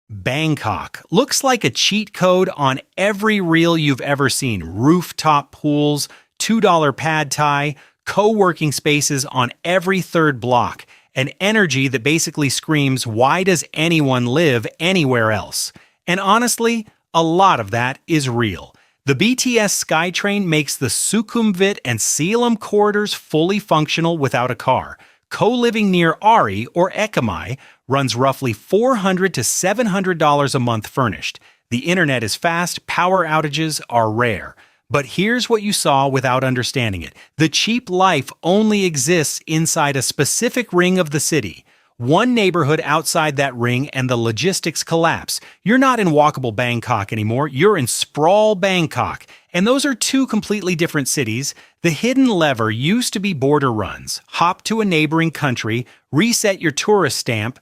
Bangkok looks like a cheat code on every reel you've ever seen. Rooftop pools, $2 pad thai, co-working spaces on every third block, an energy that basically screams, why does anyone live anywhere else? And honestly, a lot of that is real. The BTS SkyTrain makes the Sukhumvit and Salem corridors fully functional without a car. Co-living near Ari or Ekamai runs roughly $400 to $700 a month furnished. The internet is fast, power outages are rare. But here's what you saw without understanding it. The cheap life only exists inside a specific ring of the city. One neighborhood outside that ring and the logistics collapse. You're not in walkable Bangkok anymore, you're in sprawl Bangkok. And those are two completely different cities. The hidden lever used to be border runs. Hop to a neighboring country, reset your tourist stamp,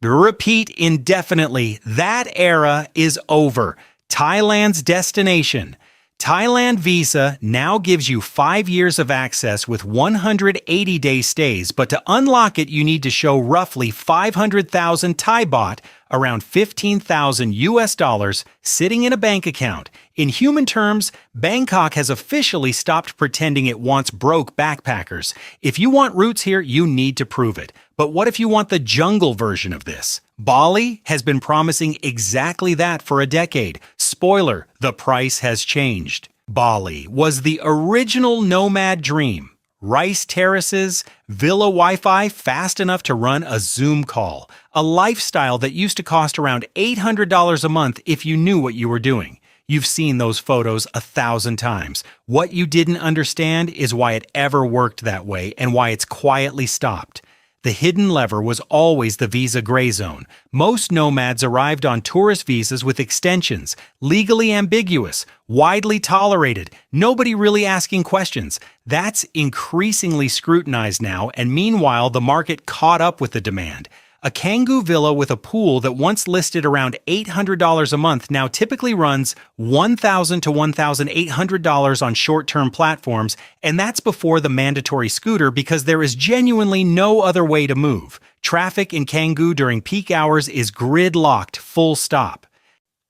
repeat indefinitely. That era is over. Thailand's destination. Thailand Visa now gives you 5 years of access with 180-day stays, but to unlock it, you need to show roughly 500,000 Thai baht, around 15,000 US dollars, sitting in a bank account. In human terms, Bangkok has officially stopped pretending it wants broke backpackers. If you want roots here, you need to prove it. But what if you want the jungle version of this? Bali has been promising exactly that for a decade. Spoiler, the price has changed. Bali was the original nomad dream. Rice terraces, villa Wi-Fi fast enough to run a Zoom call. A lifestyle that used to cost around $800 a month if you knew what you were doing. You've seen those photos 1,000 times. What you didn't understand is why it ever worked that way and why it's quietly stopped. The hidden lever was always the visa gray zone. Most nomads arrived on tourist visas with extensions, legally ambiguous, widely tolerated, nobody really asking questions. That's increasingly scrutinized now, and meanwhile, the market caught up with the demand. A Canggu villa with a pool that once listed around $800 a month now typically runs $1,000 to $1,800 on short-term platforms, and that's before the mandatory scooter because there is genuinely no other way to move. Traffic in Canggu during peak hours is gridlocked, full stop.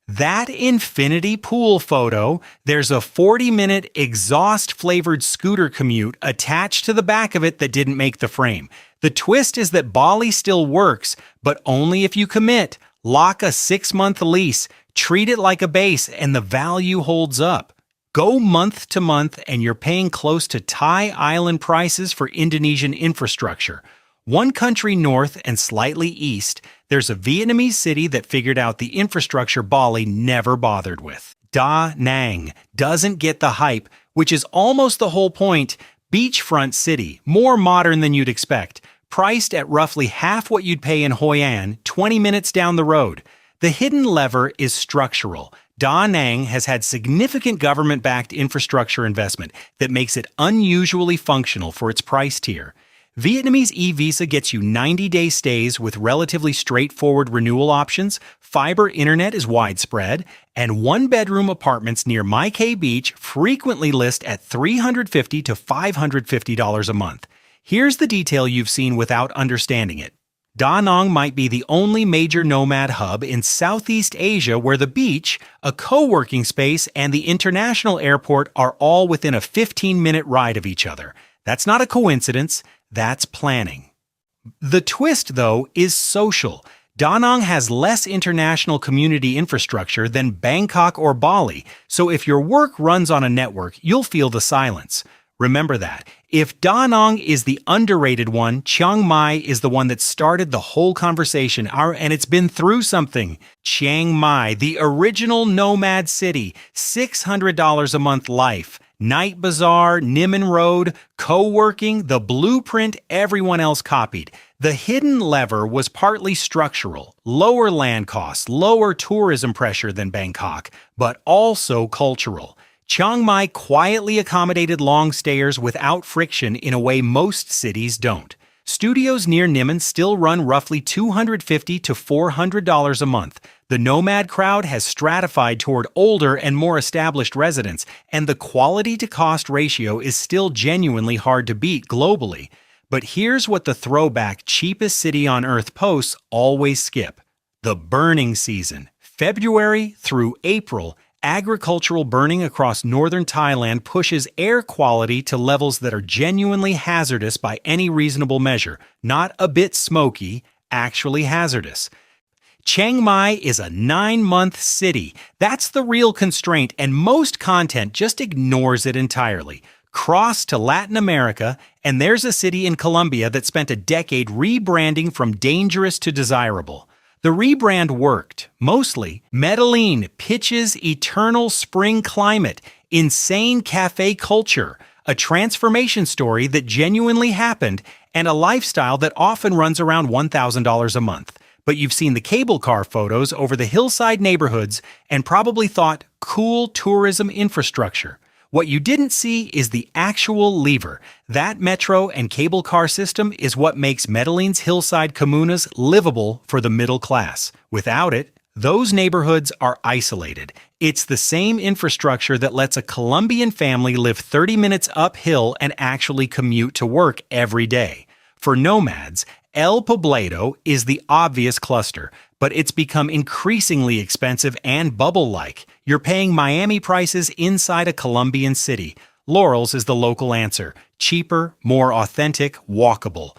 That infinity pool photo, there's a 40-minute exhaust-flavored scooter commute attached to the back of it that didn't make the frame. The twist is that Bali still works, but only if you commit. Lock a 6-month lease, treat it like a base, and the value holds up. Go month to month and you're paying close to Thai island prices for Indonesian infrastructure. One country north and slightly east, there's a Vietnamese city that figured out the infrastructure Bali never bothered with. Da Nang doesn't get the hype, which is almost the whole point. Beachfront city, more modern than you'd expect, priced at roughly half what you'd pay in Hoi An, 20 minutes down the road. The hidden lever is structural. Da Nang has had significant government-backed infrastructure investment that makes it unusually functional for its price tier. Vietnamese e-visa gets you 90-day stays with relatively straightforward renewal options, fiber internet is widespread, and one-bedroom apartments near My K Beach frequently list at $350 to $550 a month. Here's the detail you've seen without understanding it. Da Nang might be the only major nomad hub in Southeast Asia where the beach, a co-working space, and the international airport are all within a 15-minute ride of each other. That's not a coincidence. That's planning. The twist, though, is social. Da Nang has less international community infrastructure than Bangkok or Bali, so if your work runs on a network, you'll feel the silence. Remember that. If Da Nang is the underrated one, Chiang Mai is the one that started the whole conversation, and it's been through something. Chiang Mai, the original nomad city, $600 a month life. Night Bazaar, Niman Road, co-working, the blueprint everyone else copied. The hidden lever was partly structural, lower land costs, lower tourism pressure than Bangkok, but also cultural. Chiang Mai quietly accommodated long stayers without friction in a way most cities don't. Studios near Niman still run roughly $250 to $400 a month. The nomad crowd has stratified toward older and more established residents, and the quality-to-cost ratio is still genuinely hard to beat globally. But here's what the throwback cheapest city on earth posts always skip: The burning season, February through April, agricultural burning across northern Thailand pushes air quality to levels that are genuinely hazardous by any reasonable measure, not a bit smoky, actually hazardous. Chiang Mai is a 9-month city. That's the real constraint, and most content just ignores it entirely. Cross to Latin America, and there's a city in Colombia that spent a decade rebranding from dangerous to desirable. The rebrand worked, mostly. Medellin pitches eternal spring climate, insane cafe culture, a transformation story that genuinely happened, and a lifestyle that often runs around $1,000 a month. But you've seen the cable car photos over the hillside neighborhoods and probably thought, cool tourism infrastructure. What you didn't see is the actual lever. That metro and cable car system is what makes Medellin's hillside comunas livable for the middle class. Without it, those neighborhoods are isolated. It's the same infrastructure that lets a Colombian family live 30 minutes uphill and actually commute to work every day. For nomads, El Poblado is the obvious cluster, but it's become increasingly expensive and bubble-like. You're paying Miami prices inside a Colombian city. Laurel's is the local answer. Cheaper, more authentic, walkable.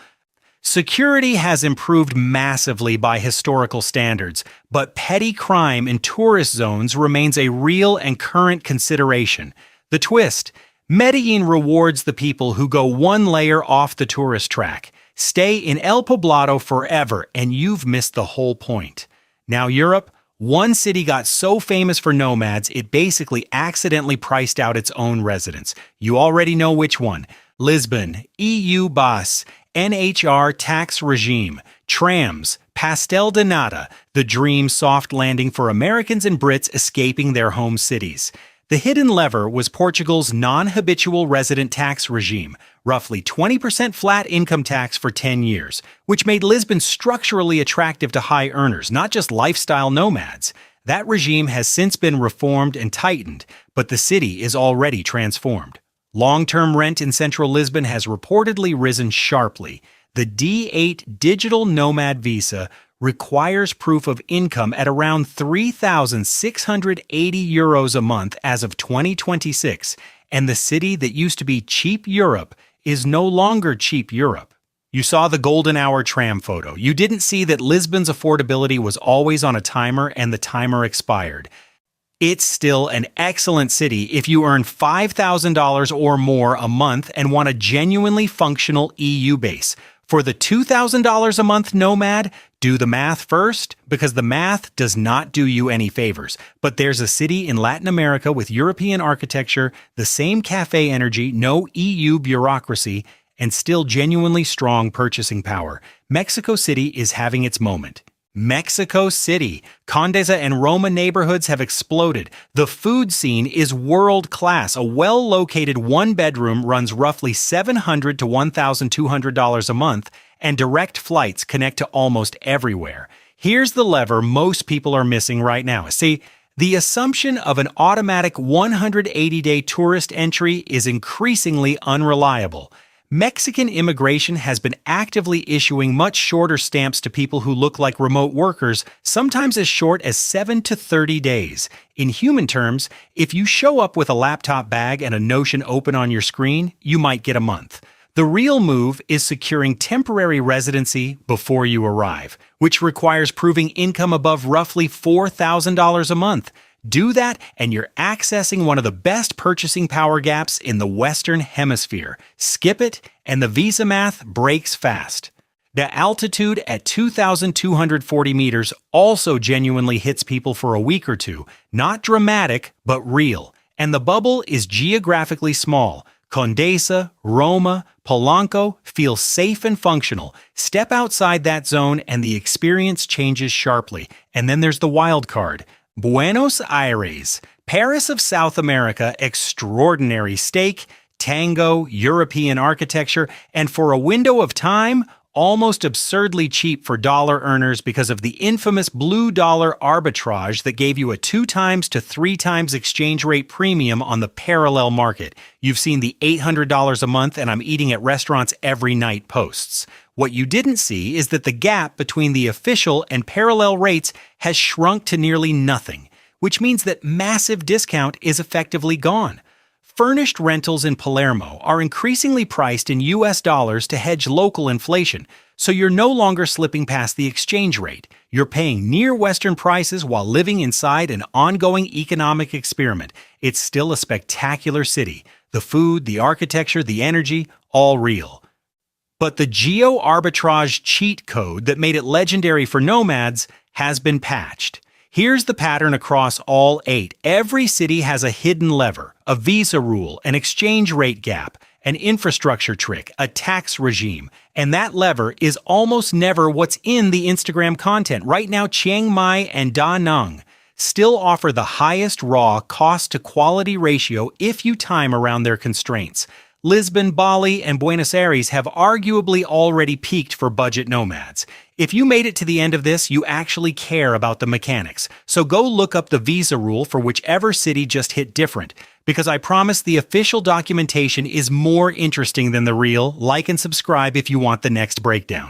Security has improved massively by historical standards, but petty crime in tourist zones remains a real and current consideration. The twist: Medellin rewards the people who go one layer off the tourist track. Stay in El Poblado forever, and you've missed the whole point. Now Europe, one city got so famous for nomads, it basically accidentally priced out its own residents. You already know which one. Lisbon, EU bus, NHR tax regime, trams, pastel de nata, the dream soft landing for Americans and Brits escaping their home cities. The hidden lever was Portugal's non-habitual resident tax regime, roughly 20% flat income tax for 10 years, which made Lisbon structurally attractive to high earners, not just lifestyle nomads. That regime has since been reformed and tightened, but the city is already transformed. Long-term rent in central Lisbon has reportedly risen sharply. The D8 digital nomad visa requires proof of income at around 3,680 euros a month as of 2026, and the city that used to be cheap Europe is no longer cheap Europe. You saw the golden hour tram photo. You didn't see that Lisbon's affordability was always on a timer and the timer expired. It's still an excellent city if you earn $5,000 or more a month and want a genuinely functional EU base. For the $2,000 a month nomad, do the math first, because the math does not do you any favors. But there's a city in Latin America with European architecture, the same cafe energy, no EU bureaucracy, and still genuinely strong purchasing power. Mexico City is having its moment. Mexico City. Condesa and Roma neighborhoods have exploded. The food scene is world-class. A well-located one-bedroom runs roughly $700 to $1,200 a month, and direct flights connect to almost everywhere. Here's the lever most people are missing right now. See, the assumption of an automatic 180-day tourist entry is increasingly unreliable. Mexican immigration has been actively issuing much shorter stamps to people who look like remote workers, sometimes as short as 7 to 30 days. In human terms, if you show up with a laptop bag and a Notion open on your screen, you might get a month. The real move is securing temporary residency before you arrive, which requires proving income above roughly $4,000 a month. Do that, and you're accessing one of the best purchasing power gaps in the Western Hemisphere. Skip it, and the visa math breaks fast. The altitude at 2,240 meters also genuinely hits people for a week or two. Not dramatic, but real. And the bubble is geographically small. Condesa, Roma, Polanco feel safe and functional. Step outside that zone and the experience changes sharply. And then there's the wild card. Buenos Aires, Paris of South America, extraordinary steak, tango, European architecture, and for a window of time, almost absurdly cheap for dollar earners because of the infamous blue dollar arbitrage that gave you a 2 times to 3 times exchange rate premium on the parallel market. You've seen the $800 a month and I'm eating at restaurants every night posts. What you didn't see is that the gap between the official and parallel rates has shrunk to nearly nothing, which means that massive discount is effectively gone. Furnished rentals in Palermo are increasingly priced in US dollars to hedge local inflation, so you're no longer slipping past the exchange rate. You're paying near Western prices while living inside an ongoing economic experiment. It's still a spectacular city. The food, the architecture, the energy, all real. But the geo-arbitrage cheat code that made it legendary for nomads has been patched. Here's the pattern across all 8. Every city has a hidden lever, a visa rule, an exchange rate gap, an infrastructure trick, a tax regime, and that lever is almost never what's in the Instagram content. Right now, Chiang Mai and Da Nang still offer the highest raw cost-to-quality ratio if you time around their constraints. Lisbon, Bali, and Buenos Aires have arguably already peaked for budget nomads. If you made it to the end of this, you actually care about the mechanics. So go look up the visa rule for whichever city just hit different, because I promise the official documentation is more interesting than the real. Like and subscribe if you want the next breakdown.